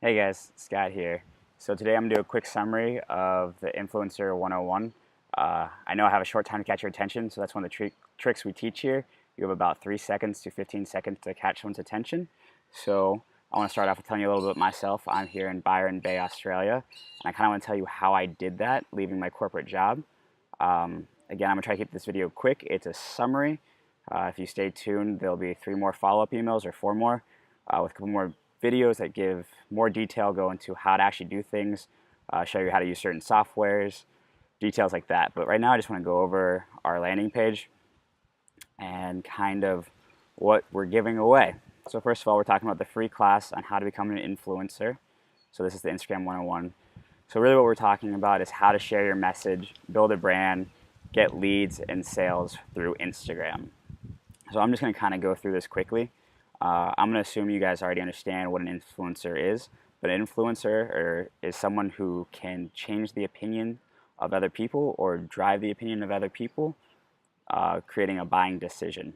Hey guys, Scott here. So today I'm going to do a quick summary of the Influencer 101. I know I have a short time to catch your attention, so that's one of the tricks we teach here. You have about 3 seconds to 15 seconds to catch someone's attention. So I want to start off with telling you a little bit about myself. I'm here in Byron Bay, Australia, and I kind of want to tell you how I did that, leaving my corporate job. Again, I'm going to try to keep this video quick. It's a summary. If you stay tuned, there'll be 3 more follow-up emails or 4 more with a couple more videos that give more detail, go into how to actually do things, show you how to use certain softwares, details like that. But right now I just want to go over our landing page and kind of what we're giving away. So first of all, we're talking about the free class on how to become an influencer. So this is the Instagram 101. So really what we're talking about is how to share your message, build a brand, get leads and sales through Instagram. So I'm just going to kind of go through this quickly. I'm going to assume you guys already understand what an influencer is, but an influencer is someone who can change the opinion of other people or drive the opinion of other people, creating a buying decision.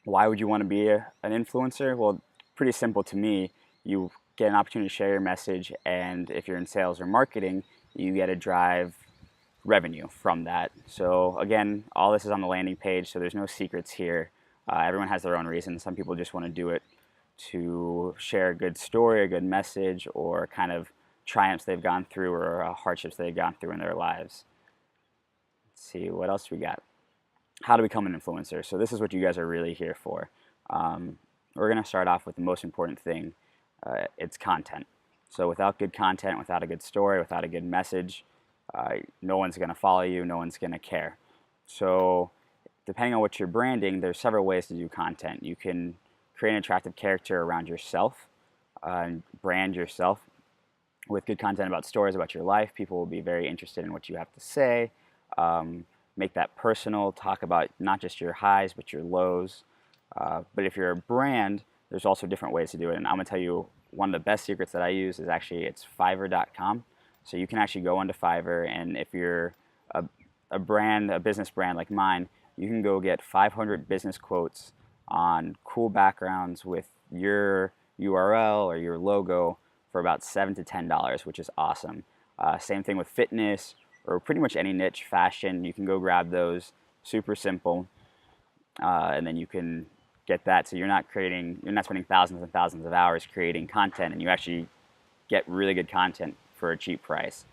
Why would you want to be an influencer? Well, pretty simple to me. You get an opportunity to share your message, and if you're in sales or marketing, you get to drive revenue from that. So again, all this is on the landing page, so there's no secrets here. Everyone has their own reasons. Some people just want to do it to share a good story, a good message, or kind of triumphs they've gone through or hardships they've gone through in their lives. Let's see, what else we got? How to become an influencer. So this is what you guys are really here for. We're going to start off with the most important thing. It's content. So without good content, without a good story, without a good message, no one's going to follow you, no one's going to care. So depending on what you're branding, there's several ways to do content. You can create an attractive character around yourself, and brand yourself with good content about stories about your life. People will be very interested in what you have to say. Make that personal, talk about not just your highs, but your lows. But if you're a brand, there's also different ways to do it. And I'm going to tell you one of the best secrets that I use is it's Fiverr.com. So you can actually go onto Fiverr, and if you're a brand, a business brand like mine, you can go get 500 business quotes on cool backgrounds with your URL or your logo for about $7 to $10, which is awesome. Same thing with fitness or pretty much any niche, fashion. You can go grab those, super simple, and then you can get that. So you're not spending thousands and thousands of hours creating content, and you actually get really good content for a cheap price.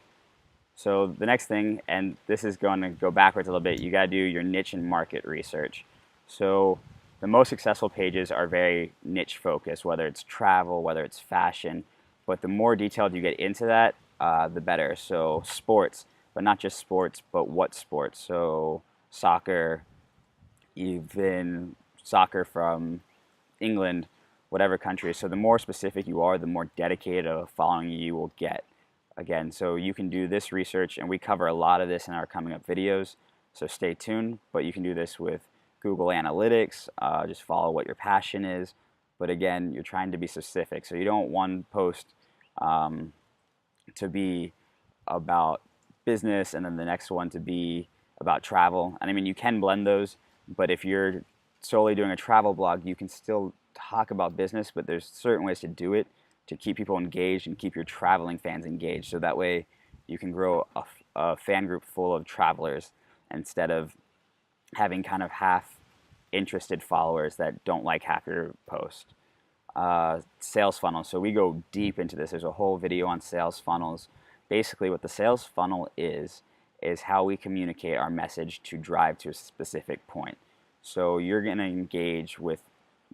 So the next thing, and this is going to go backwards a little bit, you got to do your niche and market research. So the most successful pages are very niche focused, whether it's travel, whether it's fashion, but the more detailed you get into that, the better. So sports, but not just sports, but what sports? So soccer, even soccer from England, whatever country. So the more specific you are, the more dedicated a following you will get. Again, so you can do this research, and we cover a lot of this in our coming up videos, so stay tuned. But you can do this with Google Analytics, just follow what your passion is. But again, you're trying to be specific, so you don't want one post to be about business and then the next one to be about travel. And I mean, you can blend those, but if you're solely doing a travel blog, you can still talk about business, but there's certain ways to do it to keep people engaged and keep your traveling fans engaged. So that way you can grow a fan group full of travelers instead of having kind of half interested followers that don't like half your post. Sales funnels. So we go deep into this. There's a whole video on sales funnels. Basically what the sales funnel is how we communicate our message to drive to a specific point. So you're going to engage with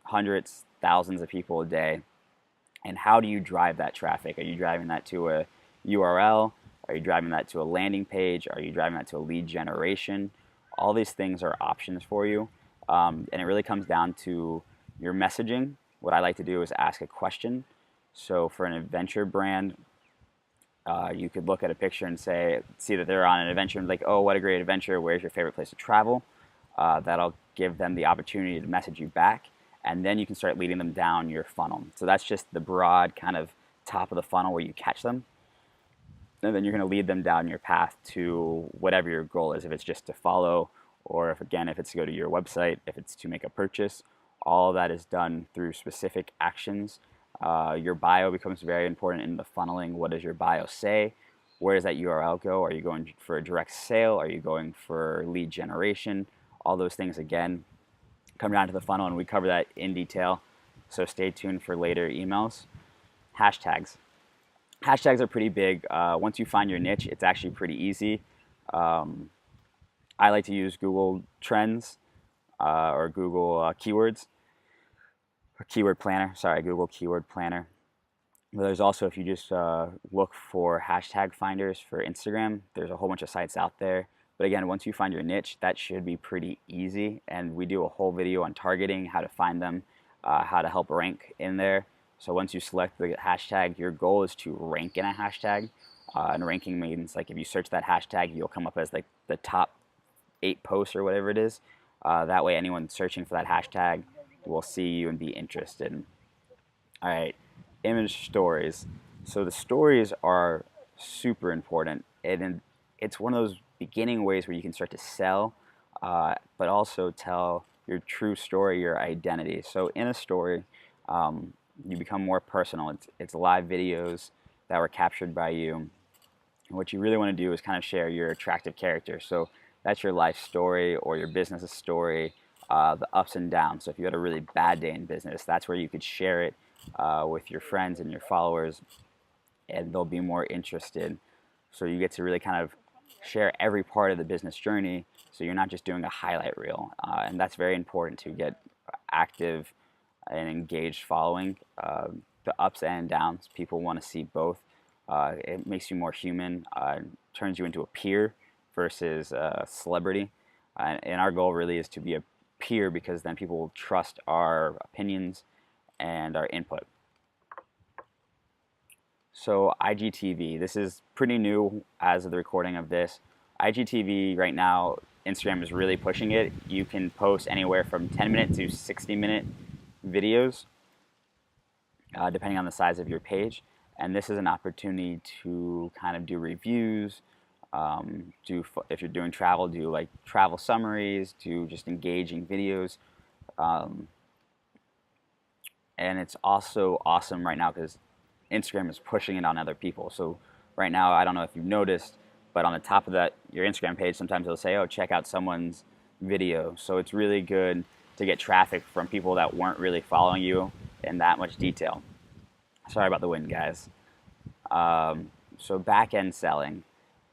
hundreds, thousands of people a day. And how do you drive that traffic? Are you driving that to a URL? Are you driving that to a landing page? Are you driving that to a lead generation? All these things are options for you. And it really comes down to your messaging. What I like to do is ask a question. So for an adventure brand, you could look at a picture and see that they're on an adventure and like, oh, what a great adventure. Where's your favorite place to travel? That'll give them the opportunity to message you back. And then you can start leading them down your funnel. So that's just the broad kind of top of the funnel where you catch them. And then you're going to lead them down your path to whatever your goal is. If it's just to follow, or if it's to go to your website, if it's to make a purchase, all of that is done through specific actions Your bio becomes very important in the funneling. What does your bio say? Where does that URL go? Are you going for a direct sale? Are you going for lead generation? All those things, again, come down to the funnel, and we cover that in detail. So stay tuned for later emails. Hashtags. Hashtags are pretty big. Once you find your niche, it's actually pretty easy. I like to use Google Trends or Google Keywords, or Keyword Planner. Sorry, Google Keyword Planner. But there's also, if you just look for hashtag finders for Instagram, there's a whole bunch of sites out there. But again, once you find your niche, that should be pretty easy. And we do a whole video on targeting, how to find them, how to help rank in there. So once you select the hashtag, your goal is to rank in a hashtag. And ranking means, like, if you search that hashtag, you'll come up as like the top 8 posts or whatever it is. That way anyone searching for that hashtag will see you and be interested. All right, image stories. So the stories are super important, and it's one of those beginning ways where you can start to sell, but also tell your true story, your identity. So in a story, you become more personal. It's live videos that were captured by you. And what you really want to do is kind of share your attractive character. So that's your life story or your business story, the ups and downs. So if you had a really bad day in business, that's where you could share it with your friends and your followers, and they'll be more interested. So you get to really kind of share every part of the business journey, so you're not just doing a highlight reel. And that's very important to get active and engaged following. The ups and downs, people want to see both. It makes you more human, turns you into a peer versus a celebrity. And our goal really is to be a peer, because then people will trust our opinions and our input. So IGTV, this is pretty new as of the recording of this. IGTV right now, Instagram is really pushing it. You can post anywhere from 10-minute to 60-minute videos, depending on the size of your page. And this is an opportunity to kind of do reviews, if you're doing travel, do like travel summaries, do just engaging videos. And it's also awesome right now because Instagram is pushing it on other people. So right now, I don't know if you've noticed, but on the top of that, your Instagram page, sometimes it'll say, oh, check out someone's video. So it's really good to get traffic from people that weren't really following you in that much detail. Sorry about the wind, guys. So back-end selling.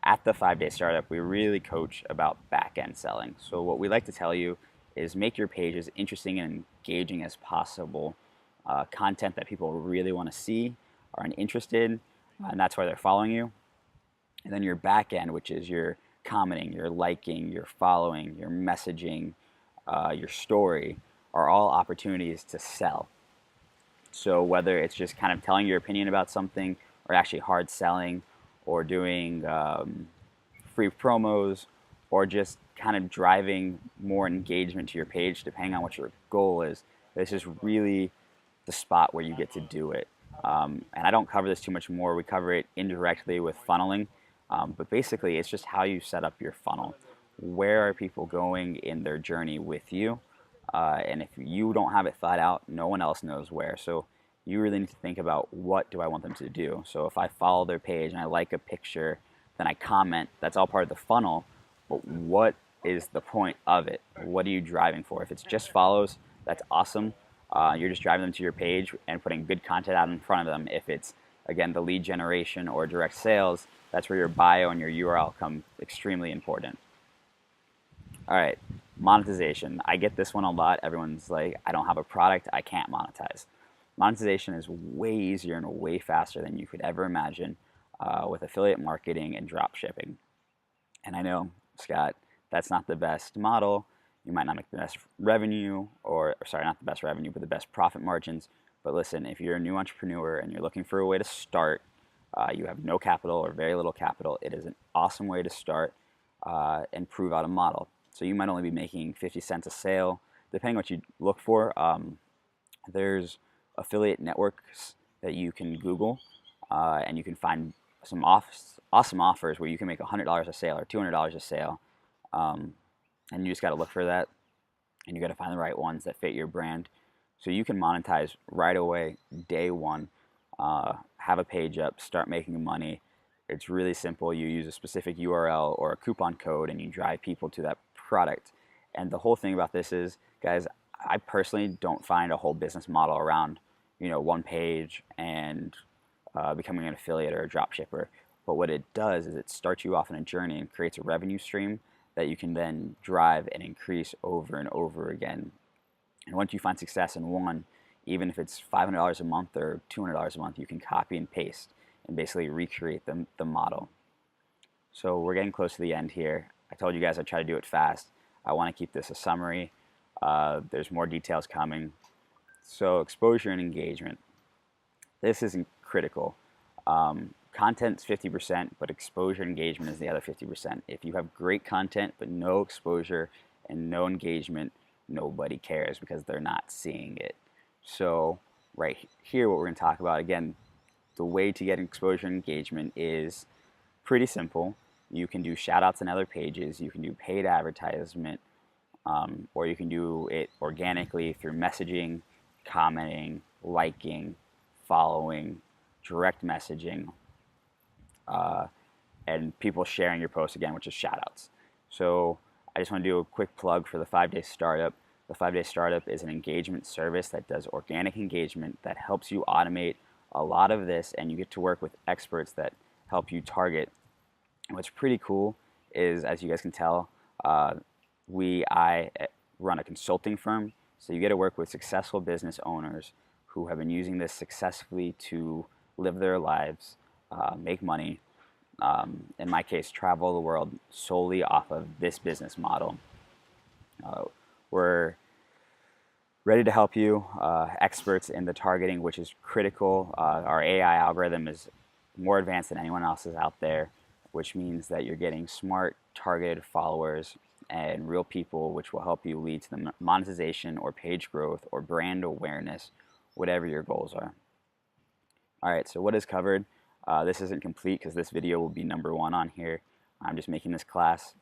At the 5-Day Startup, we really coach about back-end selling. So what we like to tell you is make your page as interesting and engaging as possible. Content that people really want to see, are interested, and that's why they're following you. And then your back end, which is your commenting, your liking, your following, your messaging, your story, are all opportunities to sell. So whether it's just kind of telling your opinion about something, or actually hard selling, or doing free promos, or just kind of driving more engagement to your page, depending on what your goal is, this is really the spot where you get to do it. And I don't cover this too much more. We cover it indirectly with funneling. But basically, it's just how you set up your funnel. Where are people going in their journey with you? And if you don't have it thought out, no one else knows where. So you really need to think about, what do I want them to do? So if I follow their page and I like a picture, then I comment, that's all part of the funnel. But what is the point of it? What are you driving for? If it's just follows, that's awesome. You're just driving them to your page and putting good content out in front of them. If it's, again, the lead generation or direct sales, that's where your bio and your URL come extremely important. All right, monetization. I get this one a lot. Everyone's like, I don't have a product, I can't monetize. Monetization is way easier and way faster than you could ever imagine with affiliate marketing and drop shipping. And I know, Scott, that's not the best model. You might not make the best revenue, or sorry, not the best revenue, but the best profit margins. But listen, if you're a new entrepreneur and you're looking for a way to start, you have no capital or very little capital, it is an awesome way to start and prove out a model. So you might only be making 50 cents a sale, depending on what you look for. There's affiliate networks that you can Google, and you can find some awesome offers where you can make $100 a sale or $200 a sale. And you just got to look for that, and you got to find the right ones that fit your brand. So you can monetize right away, day one, have a page up, start making money. It's really simple. You use a specific URL or a coupon code and you drive people to that product. And the whole thing about this is, guys, I personally don't find a whole business model around, one page and becoming an affiliate or a drop shipper. But what it does is it starts you off on a journey and creates a revenue stream that you can then drive and increase over and over again. And once you find success in one, even if it's $500 a month or $200 a month, you can copy and paste and basically recreate the model. So we're getting close to the end here. I told you guys I'd try to do it fast. I want to keep this a summary. There's more details coming. So exposure and engagement. This isn't critical. Content's 50%, but exposure and engagement is the other 50%. If you have great content but no exposure and no engagement, nobody cares because they're not seeing it. So right here, what we're going to talk about, again, the way to get exposure and engagement is pretty simple. You can do shout outs on other pages, you can do paid advertisement, or you can do it organically through messaging, commenting, liking, following, direct messaging, and people sharing your posts again, which is shout outs. So I just want to do a quick plug for the 5-Day Startup. The 5-Day Startup is an engagement service that does organic engagement that helps you automate a lot of this, and you get to work with experts that help you target. And what's pretty cool is, as you guys can tell, I run a consulting firm, so you get to work with successful business owners who have been using this successfully to live their lives, make money, in my case, travel the world solely off of this business model. We're ready to help you, experts in the targeting, which is critical. Our AI algorithm is more advanced than anyone else's out there, which means that you're getting smart, targeted followers and real people, which will help you lead to the monetization or page growth or brand awareness, whatever your goals are. All right, so what is covered? This isn't complete because this video will be number 1 on here. I'm just making this class.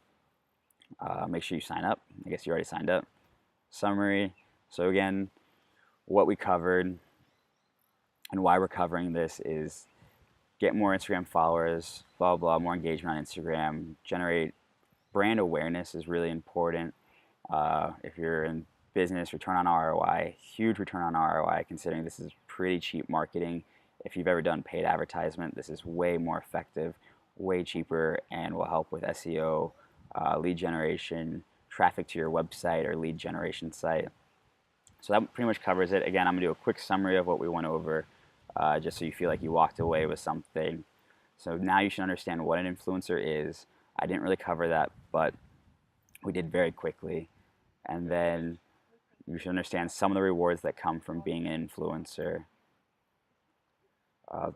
Make sure you sign up. I guess you already signed up. Summary. So again, what we covered and why we're covering this is get more Instagram followers, blah, blah, more engagement on Instagram, generate brand awareness is really important. If you're in business, return on ROI, huge return on ROI, considering this is pretty cheap marketing. If you've ever done paid advertisement, this is way more effective, way cheaper, and will help with SEO, lead generation, traffic to your website or lead generation site. So that pretty much covers it. Again, I'm going to do a quick summary of what we went over, just so you feel like you walked away with something. So now you should understand what an influencer is. I didn't really cover that, but we did very quickly. And then you should understand some of the rewards that come from being an influencer,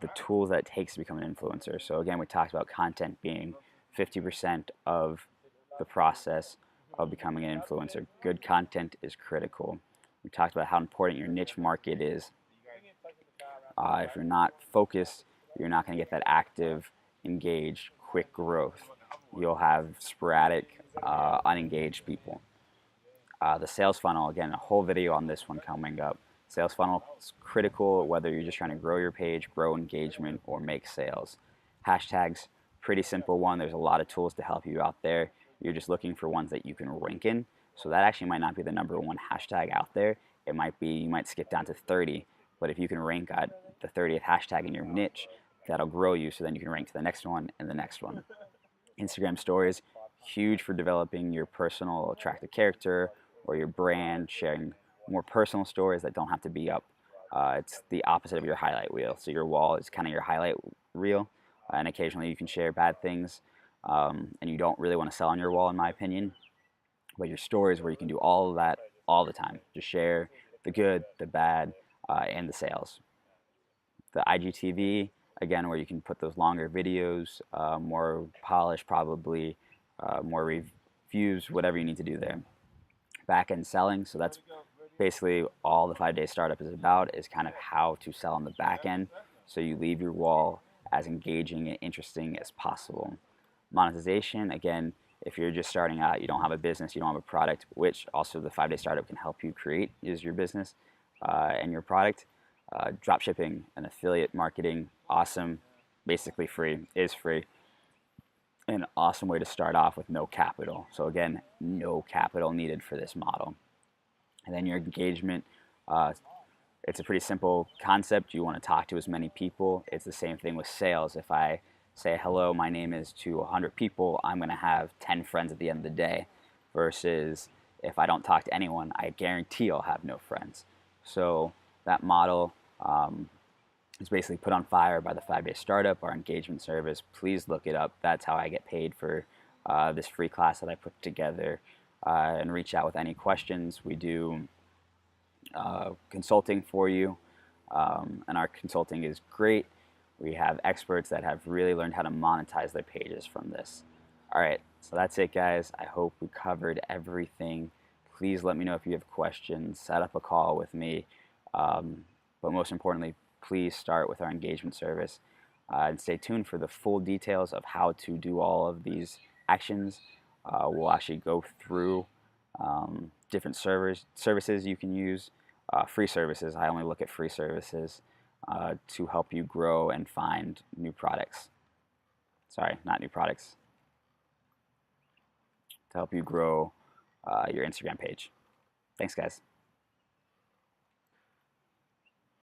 the tools that it takes to become an influencer. So again, we talked about content being 50% of the process of becoming an influencer. Good content is critical. We talked about how important your niche market is. If you're not focused, you're not going to get that active, engaged, quick growth. You'll have sporadic, unengaged people. The sales funnel, again, a whole video on this one coming up. Sales funnel is critical whether you're just trying to grow your page, grow engagement, or make sales. Hashtags, pretty simple one. There's a lot of tools to help you out there. You're just looking for ones that you can rank in. So that actually might not be the number 1 hashtag out there. It might be, you might skip down to 30, but if you can rank at the 30th hashtag in your niche, that'll grow you, so then you can rank to the next one and the next one. Instagram stories, huge for developing your personal attractive character or your brand, sharing more personal stories that don't have to be up. It's the opposite of your highlight reel. So your wall is kind of your highlight reel, and occasionally you can share bad things, and you don't really want to sell on your wall, in my opinion. But your stories, where you can do all of that all the time. Just share the good, the bad, and the sales. The IGTV, again, where you can put those longer videos, more polished probably, more reviews, whatever you need to do there. Backend selling, so that's basically all the 5-Day Startup is about, is kind of how to sell on the back end, so you leave your wall as engaging and interesting as possible. Monetization, again, if you're just starting out, you don't have a business, you don't have a product, which also the 5-Day Startup can help you create, is your business. and your product, drop shipping and affiliate marketing, awesome, basically free, is free. An awesome way to start off with no capital. So again, no capital needed for this model. And then your engagement, uh, it's a pretty simple concept. You want to talk to as many people. It's the same thing with sales. If I say hello, my name is to 100 people, I'm going to have 10 friends at the end of the day. Versus if I don't talk to anyone, I guarantee I'll have no friends. So that model is basically put on fire by the 5-day startup, our engagement service. Please look it up. That's how I get paid for this free class that I put together. And reach out with any questions. We do consulting for you, and our consulting is great. We have experts that have really learned how to monetize their pages from this. All right, so that's it, guys. I hope we covered everything. Please let me know if you have questions. Set up a call with me. But most importantly, please start with our engagement service. And stay tuned for the full details of how to do all of these actions. We'll actually go through different services you can use, free services. I only look at free services to help you grow and find new products. Sorry, not new products. To help you grow your Instagram page. Thanks, guys.